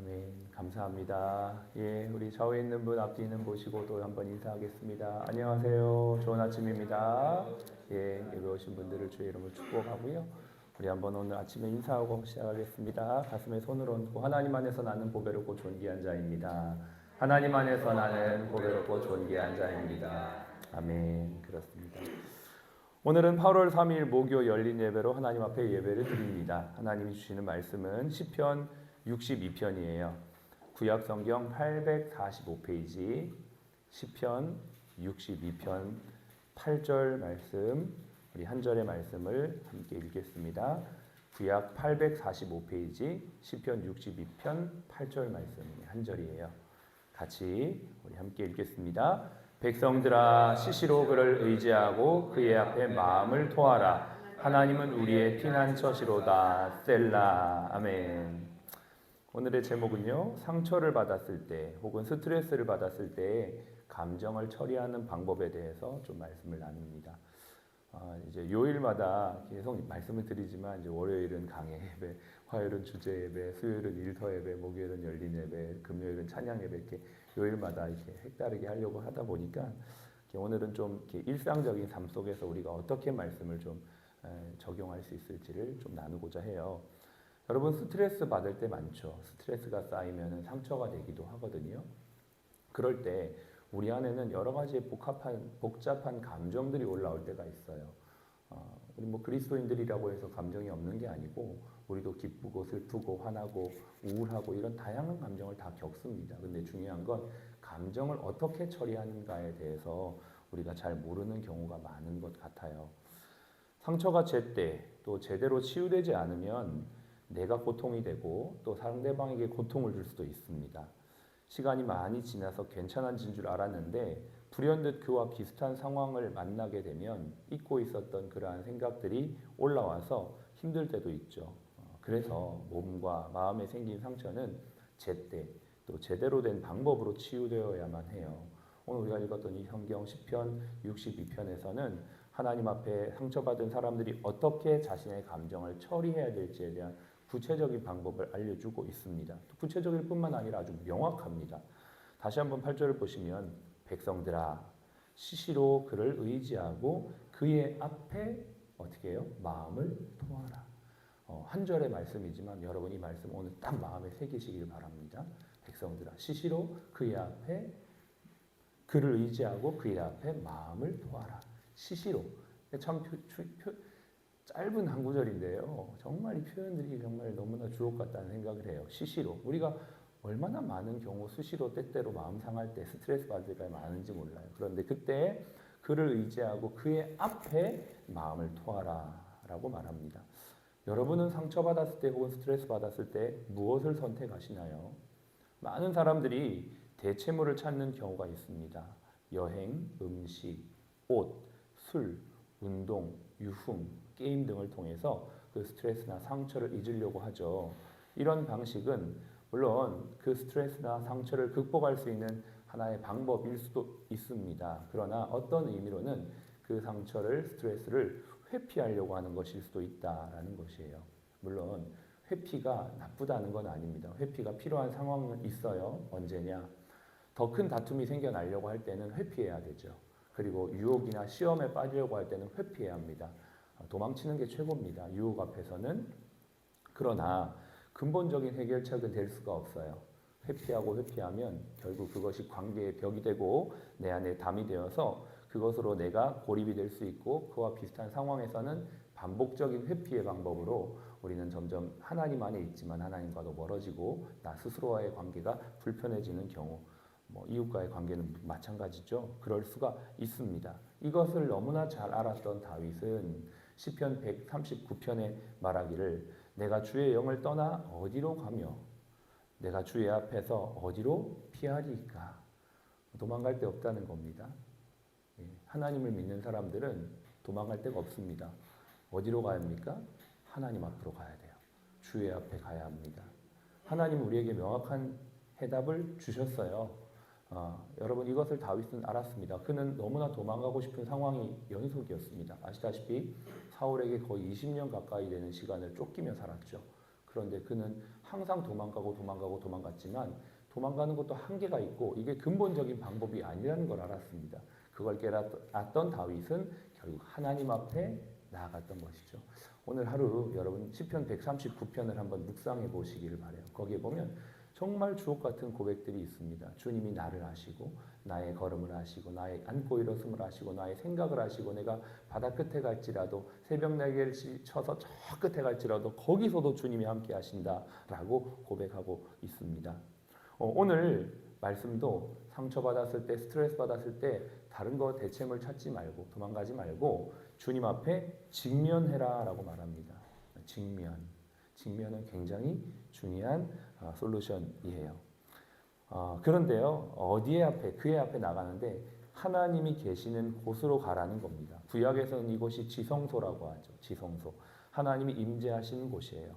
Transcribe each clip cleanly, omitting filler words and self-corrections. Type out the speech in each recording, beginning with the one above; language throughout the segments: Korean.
아멘. 감사합니다. 예, 우리 좌우에 있는 분, 앞뒤 있는 보시고 또 한번 인사하겠습니다. 안녕하세요. 좋은 아침입니다. 예, 여기 오신 분들을 주의 이름으로 축복하고요. 우리 한번 오늘 아침에 인사하고 시작하겠습니다. 가슴에 손을 얹고 하나님 안에서 나는 보배롭고 존귀한 자입니다. 하나님 안에서 나는 보배롭고 존귀한 자입니다. 아멘. 그렇습니다. 오늘은 8월 3일 목요 열린 예배로 하나님 앞에 예배를 드립니다. 하나님이 주시는 말씀은 시편 62편이에요. 구약 성경 845페이지 시편 62편 8절 말씀, 우리 한 절의 말씀을 함께 읽겠습니다. 구약 845페이지 시편 62편 8절 말씀 한 절이에요. 같이 우리 함께 읽겠습니다. 백성들아 시시로 그를 의지하고 그의 앞에 마음을 토하라. 하나님은 우리의 피난처시로다. 셀라. 아멘. 오늘의 제목은요, 상처를 받았을 때 혹은 스트레스를 받았을 때 감정을 처리하는 방법에 대해서 좀 말씀을 나눕니다. 이제 요일마다 계속 말씀을 드리지만 이제 월요일은 강해 예배, 화요일은 주제 예배, 수요일은 일터 예배, 목요일은 열린 예배, 금요일은 찬양 예배, 이렇게 요일마다 이렇게 색다르게 하려고 하다 보니까 오늘은 좀 이렇게 일상적인 삶 속에서 우리가 어떻게 말씀을 좀 적용할 수 있을지를 좀 나누고자 해요. 여러분 스트레스 받을 때 많죠. 스트레스가 쌓이면 상처가 되기도 하거든요. 그럴 때 우리 안에는 여러 가지의 복잡한 감정들이 올라올 때가 있어요. 우리 뭐 그리스도인들이라고 해서 감정이 없는 게 아니고 우리도 기쁘고 슬프고 화나고 우울하고 이런 다양한 감정을 다 겪습니다. 근데 중요한 건 감정을 어떻게 처리하는가에 대해서 우리가 잘 모르는 경우가 많은 것 같아요. 상처가 제때 또 제대로 치유되지 않으면 내가 고통이 되고 또 상대방에게 고통을 줄 수도 있습니다. 시간이 많이 지나서 괜찮아진 줄 알았는데 불현듯 그와 비슷한 상황을 만나게 되면 잊고 있었던 그러한 생각들이 올라와서 힘들 때도 있죠. 그래서 몸과 마음에 생긴 상처는 제때 또 제대로 된 방법으로 치유되어야만 해요. 오늘 우리가 읽었던 이 성경 시편 62편에서는 하나님 앞에 상처받은 사람들이 어떻게 자신의 감정을 처리해야 될지에 대한 구체적인 방법을 알려주고 있습니다. 구체적일 뿐만 아니라 아주 명확합니다. 다시 한번 8절을 보시면 백성들아 시시로 그를 의지하고 그의 앞에 어떻게 해요? 마음을 토하라. 한 절의 말씀이지만 여러분 이 말씀 오늘 딱 마음에 새기시길 바랍니다. 백성들아 시시로 그의 앞에 그를 의지하고 그의 앞에 마음을 토하라. 시시로. 참 짧은 한 구절인데요. 정말 이 표현들이 정말 너무나 주옥 같다는 생각을 해요. 시시로. 우리가 얼마나 많은 경우 수시로 때때로 마음 상할 때 스트레스 받을 때가 많은지 몰라요. 그런데 그때 그를 의지하고 그의 앞에 마음을 토하라 라고 말합니다. 여러분은 상처받았을 때 혹은 스트레스 받았을 때 무엇을 선택하시나요? 많은 사람들이 대체물을 찾는 경우가 있습니다. 여행, 음식, 옷, 술, 운동, 유흥, 게임 등을 통해서 그 스트레스나 상처를 잊으려고 하죠. 이런 방식은 물론 그 스트레스나 상처를 극복할 수 있는 하나의 방법일 수도 있습니다. 그러나 어떤 의미로는 그 상처를, 스트레스를 회피하려고 하는 것일 수도 있다라는 것이에요. 물론 회피가 나쁘다는 건 아닙니다. 회피가 필요한 상황은 있어요. 언제냐? 더 큰 다툼이 생겨나려고 할 때는 회피해야 되죠. 그리고 유혹이나 시험에 빠지려고 할 때는 회피해야 합니다. 도망치는 게 최고입니다. 유혹 앞에서는. 그러나 근본적인 해결책은 될 수가 없어요. 회피하고 회피하면 결국 그것이 관계의 벽이 되고 내 안에 담이 되어서 그것으로 내가 고립이 될 수 있고 그와 비슷한 상황에서는 반복적인 회피의 방법으로 우리는 점점 하나님 안에 있지만 하나님과도 멀어지고 나 스스로와의 관계가 불편해지는 경우, 이웃과의 관계는 마찬가지죠. 그럴 수가 있습니다. 이것을 너무나 잘 알았던 다윗은 시편 139편에 말하기를 내가 주의 영을 떠나 어디로 가며 내가 주의 앞에서 어디로 피하리까? 도망갈 데 없다는 겁니다. 하나님을 믿는 사람들은 도망갈 데가 없습니다. 어디로 가야 합니까? 하나님 앞으로 가야 돼요. 주의 앞에 가야 합니다. 하나님은 우리에게 명확한 해답을 주셨어요. 여러분 이것을 다윗은 알았습니다. 그는 너무나 도망가고 싶은 상황이 연속이었습니다. 아시다시피 사울에게 거의 20년 가까이 되는 시간을 쫓기며 살았죠. 그런데 그는 항상 도망갔지만 도망가는 것도 한계가 있고 이게 근본적인 방법이 아니라는 걸 알았습니다. 그걸 깨달았던 다윗은 결국 하나님 앞에 나아갔던 것이죠. 오늘 하루 여러분 시편 139편을 한번 묵상해 보시기를 바라요. 거기에 보면 정말 주옥 같은 고백들이 있습니다. 주님이 나를 아시고 나의 걸음을 아시고 나의 앉고 일어섬을 아시고 나의 생각을 아시고 내가 바다 끝에 갈지라도 새벽 날개를 쳐서 저 끝에 갈지라도 거기서도 주님이 함께 하신다라고 고백하고 있습니다. 오늘 말씀도 상처받았을 때 스트레스 받았을 때 다른 거 대체물 찾지 말고 도망가지 말고 주님 앞에 직면해라라고 말합니다. 직면은 굉장히 중요한 솔루션이에요. 그런데요, 그의 앞에 나가는데 하나님이 계시는 곳으로 가라는 겁니다. 구약에서는 이곳이 지성소라고 하죠. 지성소. 하나님이 임재하시는 곳이에요.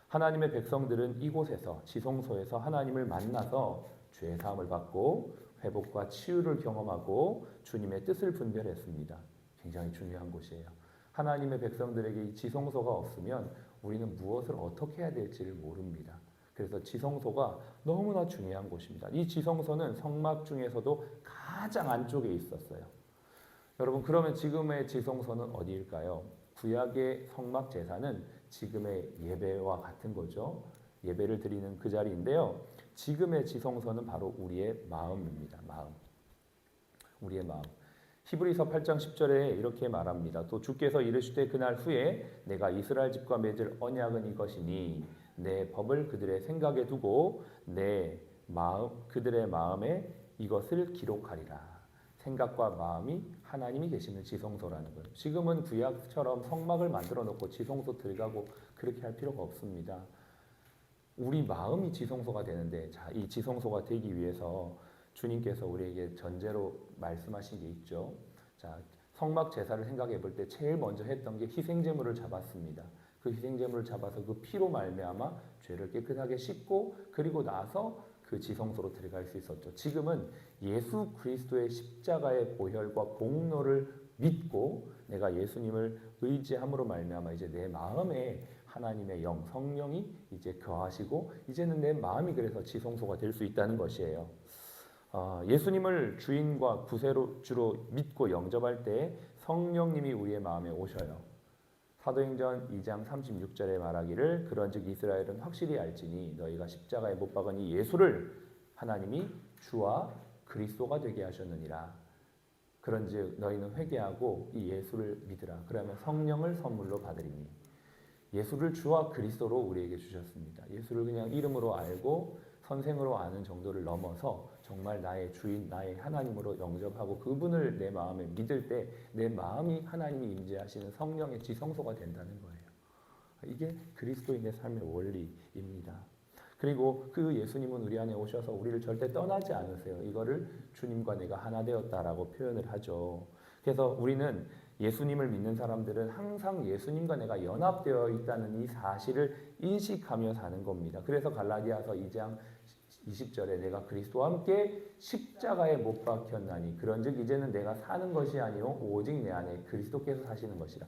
하나님의 백성들은 이곳에서 지성소에서 하나님을 만나서 죄 사함을 받고 회복과 치유를 경험하고 주님의 뜻을 분별했습니다. 굉장히 중요한 곳이에요. 하나님의 백성들에게 이 지성소가 없으면 우리는 무엇을 어떻게 해야 될지를 모릅니다. 그래서 지성소가 너무나 중요한 곳입니다. 이 지성소는 성막 중에서도 가장 안쪽에 있었어요. 여러분, 그러면 지금의 지성소는 어디일까요? 구약의 성막 제사는 지금의 예배와 같은 거죠. 예배를 드리는 그 자리인데요. 지금의 지성소는 바로 우리의 마음입니다. 우리의 마음. 히브리서 8장 10절에 이렇게 말합니다. 또 주께서 이르시되 그날 후에 내가 이스라엘 집과 맺을 언약은 이것이니 내 법을 그들의 생각에 두고 그들의 마음에 이것을 기록하리라. 생각과 마음이 하나님이 계시는 지성소라는 거예요. 지금은 구약처럼 성막을 만들어 놓고 지성소 들어가고 그렇게 할 필요가 없습니다. 우리 마음이 지성소가 되는데, 자, 이 지성소가 되기 위해서 주님께서 우리에게 전제로 말씀하신 게 있죠. 자, 성막 제사를 생각해 볼 때 제일 먼저 했던 게 희생제물을 잡았습니다. 그 희생제물을 잡아서 그 피로 말미암아 죄를 깨끗하게 씻고 그리고 나서 그 지성소로 들어갈 수 있었죠. 지금은 예수 그리스도의 십자가의 보혈과 공로를 믿고 내가 예수님을 의지함으로 말미암아 이제 내 마음에 하나님의 영, 성령이 이제 거하시고 이제는 내 마음이 그래서 지성소가 될 수 있다는 것이에요. 예수님을 주인과 구세주로 믿고 영접할 때 성령님이 우리의 마음에 오셔요. 사도행전 2장 36절에 말하기를 그런즉 이스라엘은 확실히 알지니 너희가 십자가에 못 박은 이 예수를 하나님이 주와 그리스도가 되게 하셨느니라. 그런즉 너희는 회개하고 이 예수를 믿으라. 그러면 성령을 선물로 받으리니. 예수를 주와 그리스도로 우리에게 주셨습니다. 예수를 그냥 이름으로 알고 선생으로 아는 정도를 넘어서 정말 나의 주인, 나의 하나님으로 영접하고 그분을 내 마음에 믿을 때 내 마음이 하나님이 임재하시는 성령의 지성소가 된다는 거예요. 이게 그리스도인의 삶의 원리입니다. 그리고 그 예수님은 우리 안에 오셔서 우리를 절대 떠나지 않으세요. 이거를 주님과 내가 하나 되었다라고 표현을 하죠. 그래서 우리는 예수님을 믿는 사람들은 항상 예수님과 내가 연합되어 있다는 이 사실을 인식하며 사는 겁니다. 그래서 갈라디아서 2장 20절에 내가 그리스도와 함께 십자가에 못 박혔나니 그런즉 이제는 내가 사는 것이 아니요 오직 내 안에 그리스도께서 사시는 것이라.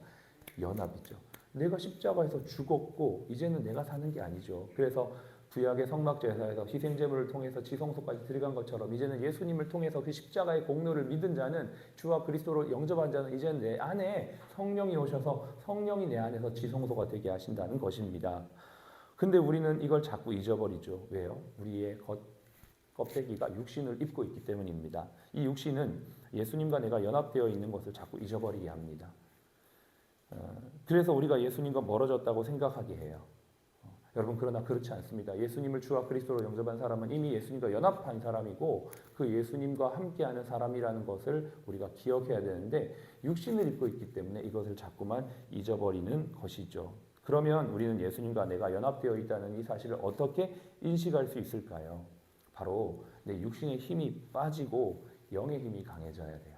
연합이죠. 내가 십자가에서 죽었고 이제는 내가 사는 게 아니죠. 그래서 구약의 성막제사에서 희생제물을 통해서 지성소까지 들어간 것처럼 이제는 예수님을 통해서 그 십자가의 공로를 믿은 자는 주와 그리스도로 영접한 자는 이제는 내 안에 성령이 오셔서 성령이 내 안에서 지성소가 되게 하신다는 것입니다. 근데 우리는 이걸 자꾸 잊어버리죠. 왜요? 우리의 껍데기가 육신을 입고 있기 때문입니다. 이 육신은 예수님과 내가 연합되어 있는 것을 자꾸 잊어버리게 합니다. 그래서 우리가 예수님과 멀어졌다고 생각하게 해요. 여러분, 그러나 그렇지 않습니다. 예수님을 주와 그리스도로 영접한 사람은 이미 예수님과 연합한 사람이고 그 예수님과 함께하는 사람이라는 것을 우리가 기억해야 되는데 육신을 입고 있기 때문에 이것을 자꾸만 잊어버리는 것이죠. 그러면 우리는 예수님과 내가 연합되어 있다는 이 사실을 어떻게 인식할 수 있을까요? 바로 내 육신의 힘이 빠지고 영의 힘이 강해져야 돼요.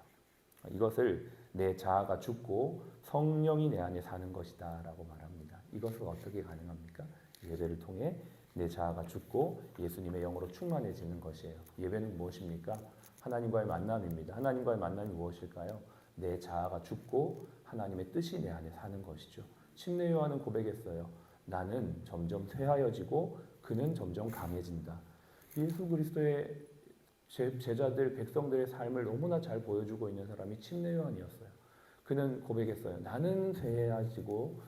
이것을 내 자아가 죽고 성령이 내 안에 사는 것이다 라고 말합니다. 이것은 어떻게 가능합니까? 예배를 통해 내 자아가 죽고 예수님의 영으로 충만해지는 것이에요. 예배는 무엇입니까? 하나님과의 만남입니다. 하나님과의 만남이 무엇일까요? 내 자아가 죽고 하나님의 뜻이 내 안에 사는 것이죠. 침례 요한은 고백했어요. 나는 점점 쇠하여지고 그는 점점 강해진다. 예수 그리스도의 제자들, 백성들의 삶을 너무나 잘 보여주고 있는 사람이 침례 요한이었어요. 그는 고백했어요. 나는 쇠하여지고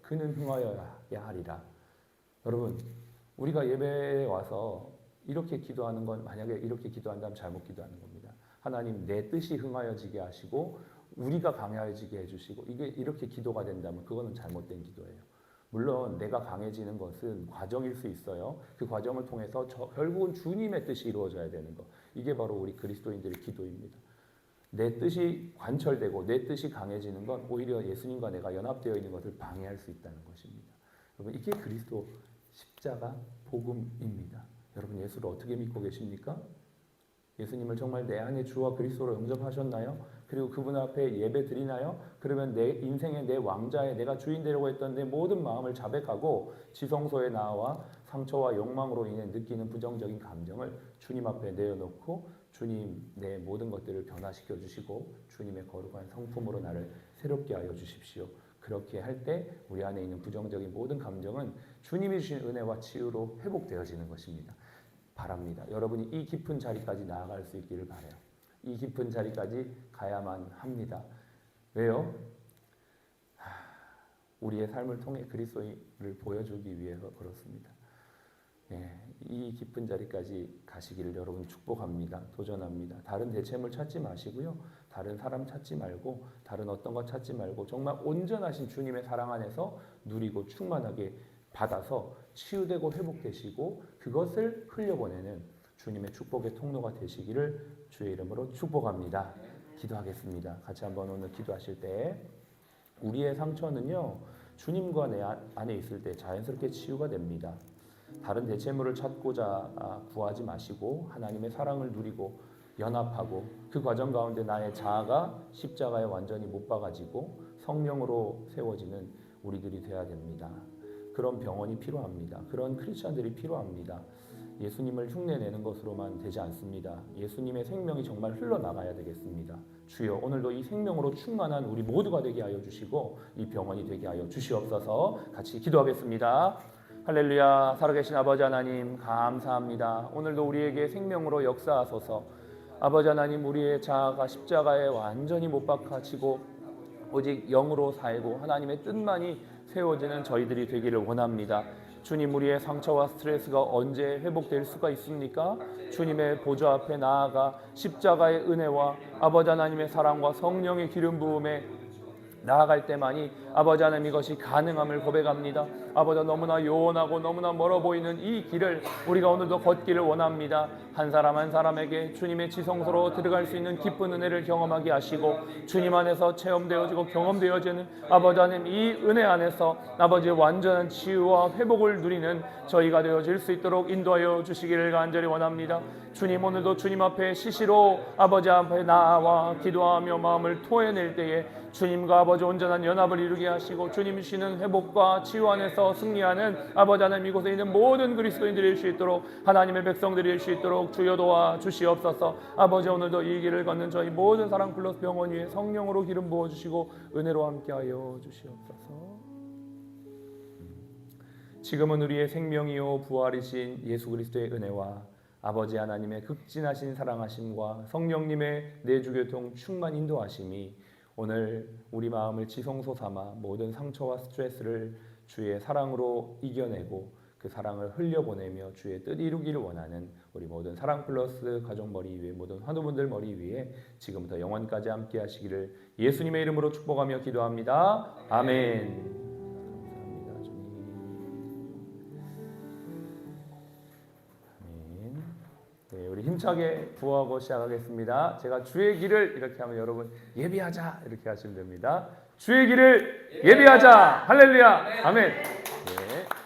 그는 흥하여야 하리라. 여러분, 우리가 예배에 와서 이렇게 기도하는 건 만약에 이렇게 기도한다면 잘못 기도하는 겁니다. 하나님, 내 뜻이 흥하여지게 하시고 우리가 강해지게 해주시고, 이게 이렇게 기도가 된다면 그거는 잘못된 기도예요. 물론 내가 강해지는 것은 과정일 수 있어요. 그 과정을 통해서 결국은 주님의 뜻이 이루어져야 되는 것. 이게 바로 우리 그리스도인들의 기도입니다. 내 뜻이 관철되고 내 뜻이 강해지는 건 오히려 예수님과 내가 연합되어 있는 것을 방해할 수 있다는 것입니다. 여러분, 이게 그리스도 십자가 복음입니다. 여러분, 예수를 어떻게 믿고 계십니까? 예수님을 정말 내 안에 주와 그리스도로 영접하셨나요? 그리고 그분 앞에 예배 드리나요? 그러면 내 인생의 내 왕자에 내가 주인 되려고 했던 내 모든 마음을 자백하고 지성소에 나와 상처와 욕망으로 인해 느끼는 부정적인 감정을 주님 앞에 내어놓고 주님, 내 모든 것들을 변화시켜 주시고 주님의 거룩한 성품으로 나를 새롭게 하여 주십시오. 그렇게 할 때 우리 안에 있는 부정적인 모든 감정은 주님이 주신 은혜와 치유로 회복되어지는 것입니다. 바랍니다. 여러분이 이 깊은 자리까지 나아갈 수 있기를 바라요. 이 깊은 자리까지 가야만 합니다. 왜요? 우리의 삶을 통해 그리스도를 보여주기 위해서 그렇습니다. 이 깊은 자리까지 가시기를 여러분 축복합니다. 도전합니다. 다른 대체물 찾지 마시고요. 다른 사람 찾지 말고 다른 어떤 것 찾지 말고 정말 온전하신 주님의 사랑 안에서 누리고 충만하게 받아서 치유되고 회복되시고 그것을 흘려보내는 주님의 축복의 통로가 되시기를 주의 이름으로 축복합니다. 기도하겠습니다. 같이 한번 오늘 기도하실 때 우리의 상처는요, 주님과 내 안에 있을 때 자연스럽게 치유가 됩니다. 다른 대체물을 찾고자 구하지 마시고 하나님의 사랑을 누리고 연합하고 그 과정 가운데 나의 자아가 십자가에 완전히 못 박아지고 성령으로 세워지는 우리들이 되어야 됩니다. 그런 병원이 필요합니다. 그런 크리스찬들이 필요합니다. 예수님을 흉내내는 것으로만 되지 않습니다. 예수님의 생명이 정말 흘러나가야 되겠습니다. 주여, 오늘도 이 생명으로 충만한 우리 모두가 되게 하여 주시고 이 병원이 되게 하여 주시옵소서. 같이 기도하겠습니다. 할렐루야. 살아계신 아버지 하나님 감사합니다. 오늘도 우리에게 생명으로 역사하소서. 아버지 하나님, 우리의 자아가 십자가에 완전히 못 박혀지고 오직 영으로 살고 하나님의 뜻만이 세워지는 저희들이 되기를 원합니다. 주님, 우리의 상처와 스트레스가 언제 회복될 수가 있습니까? 주님의 보좌 앞에 나아가 십자가의 은혜와 아버지 하나님의 사랑과 성령의 기름 부음에 나아갈 때만이 아버지 하나님 이것이 가능함을 고백합니다. 아버지, 너무나 요원하고 너무나 멀어 보이는 이 길을 우리가 오늘도 걷기를 원합니다. 한 사람 한 사람에게 주님의 지성소로 들어갈 수 있는 기쁜 은혜를 경험하게 하시고 주님 안에서 체험되어지고 경험되어지는 아버지 하나님 이 은혜 안에서 아버지의 완전한 치유와 회복을 누리는 저희가 되어질 수 있도록 인도하여 주시기를 간절히 원합니다. 주님, 오늘도 주님 앞에 시시로 아버지 앞에 나와 기도하며 마음을 토해낼 때에 주님과 아버지 온전한 연합을 이루게 하시고 주님 주시는 회복과 치유 안에서 승리하는 아버지 하나님 이곳에 있는 모든 그리스도인들이 될 수 있도록 하나님의 백성들이 될 수 있도록 주여 도와 주시옵소서. 아버지, 오늘도 이 길을 걷는 저희 모든 사랑 플러스 병원 위에 성령으로 기름 부어주시고 은혜로 함께하여 주시옵소서. 지금은 우리의 생명이요 부활이신 예수 그리스도의 은혜와 아버지 하나님의 극진하신 사랑하심과 성령님의 내주교통 충만 인도하심이 오늘 우리 마음을 지성소 삼아 모든 상처와 스트레스를 주의 사랑으로 이겨내고 그 사랑을 흘려보내며 주의 뜻 이루기를 원하는 우리 모든 사랑 플러스 가족 머리 위에 모든 환우분들 머리 위에 지금부터 영원까지 함께 하시기를 예수님의 이름으로 축복하며 기도합니다. 아멘. 네, 우리 힘차게 구호하고 시작하겠습니다. 제가 주의 길을 이렇게 하면 여러분 예비하자 이렇게 하시면 됩니다. 주의 길을 예비하자. 할렐루야. 아멘. 네.